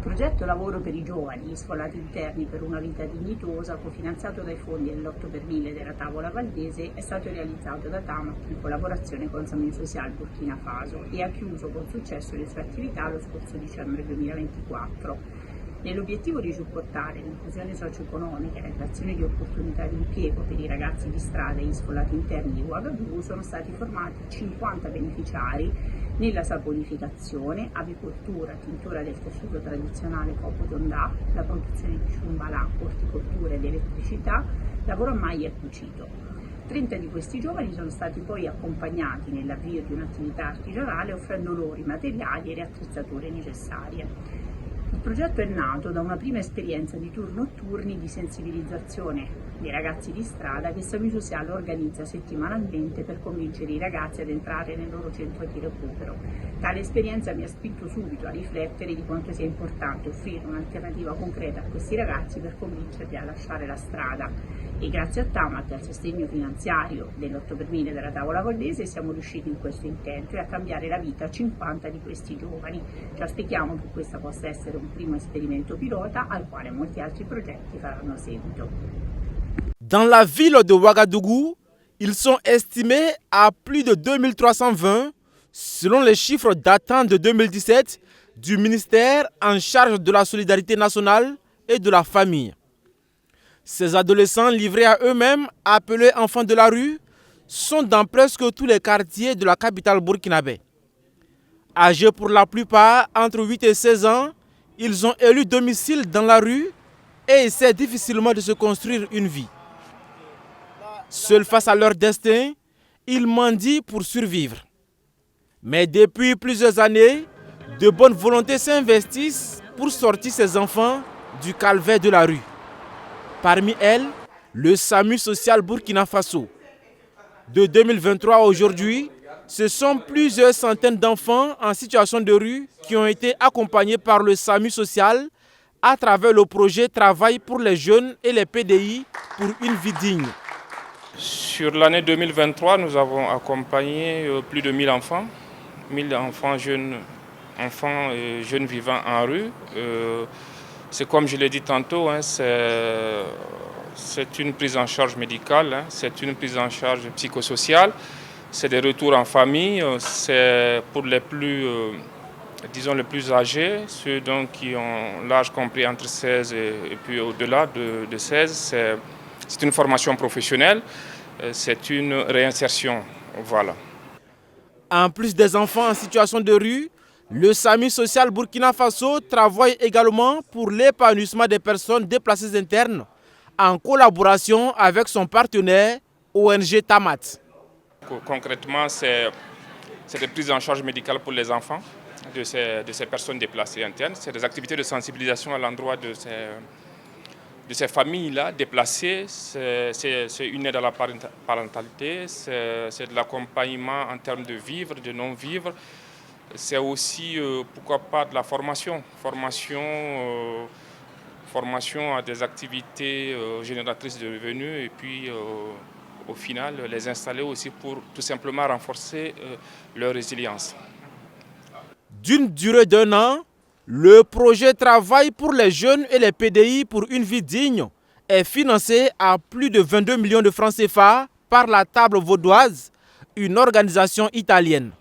progetto Lavoro per i giovani, sfollati interni per una vita dignitosa, cofinanziato dai fondi dell'8 per 1000 della Tavola Valdese, è stato realizzato da Tamat in collaborazione con Samin Social Burkina Faso e ha chiuso con successo le sue attività lo scorso dicembre 2024. Nell'obiettivo di supportare l'inclusione socio-economica e la creazione di opportunità di impiego per i ragazzi di strada e gli sfollati interni di Ouagadougou sono stati formati 50 beneficiari nella saponificazione, avicoltura, tintura del tessuto tradizionale Copo Dondà, la produzione di ciumbalà, orticoltura ed elettricità, lavoro a maglia e cucito. 30 di questi giovani sono stati poi accompagnati nell'avvio di un'attività artigianale offrendo loro i materiali e le attrezzature necessarie. Il progetto è nato da una prima esperienza di tour notturni di sensibilizzazione dei ragazzi di strada che Samin Social organizza settimanalmente per convincere i ragazzi ad entrare nel loro centro di recupero. Tale esperienza mi ha spinto subito a riflettere di quanto sia importante offrire un'alternativa concreta a questi ragazzi per convincerli a lasciare la strada. E grazie a Tamat e al sostegno finanziario dell'8 per 1000 della Tavola Valdese siamo riusciti in questo intento e a cambiare la vita a 50 di questi giovani. Ci aspettiamo che questa possa essere un primo esperimento pilota al quale molti altri progetti faranno seguito. Dans la ville de Ouagadougou, ils sont estimés à plus de 2320 selon les chiffres datant de 2017 du ministère en charge de la solidarité nationale et de la famille. Ces adolescents livrés à eux-mêmes, appelés enfants de la rue, sont dans presque tous les quartiers de la capitale burkinabé. Âgés pour la plupart entre 8 et 16 ans, ils ont élu domicile dans la rue et essaient difficilement de se construire une vie. Seuls face à leur destin, ils mendient pour survivre. Mais depuis plusieurs années, de bonnes volontés s'investissent pour sortir ces enfants du calvaire de la rue. Parmi elles, le SAMU Social Burkina Faso. De 2023 à aujourd'hui, ce sont plusieurs centaines d'enfants en situation de rue qui ont été accompagnés par le SAMU Social à travers le projet Travail pour les jeunes et les PDI pour une vie digne. Sur l'année 2023, nous avons accompagné plus de 1000 enfants, jeunes vivant en rue. C'est comme je l'ai dit tantôt, c'est une prise en charge médicale, c'est une prise en charge psychosociale, c'est des retours en famille, c'est pour les plus, les plus âgés, ceux donc qui ont l'âge compris entre 16 et puis au-delà de 16, c'est une formation professionnelle, c'est une réinsertion, voilà. En plus des enfants en situation de rue, le SAMU Social Burkina Faso travaille également pour l'épanouissement des personnes déplacées internes en collaboration avec son partenaire ONG Tamat. Concrètement, c'est des prises en charge médicales pour les enfants de ces personnes déplacées internes. C'est des activités de sensibilisation à l'endroit de ces familles-là déplacées. C'est une aide à la parentalité, c'est de l'accompagnement en termes de vivre, de non-vivre. C'est aussi, pourquoi pas, de la formation à des activités génératrices de revenus et puis au final les installer aussi pour tout simplement renforcer leur résilience. D'une durée d'1 an, le projet Travail pour les jeunes et les PDI pour une vie digne est financé à plus de 22 millions de francs CFA par la Table Vaudoise, une organisation italienne.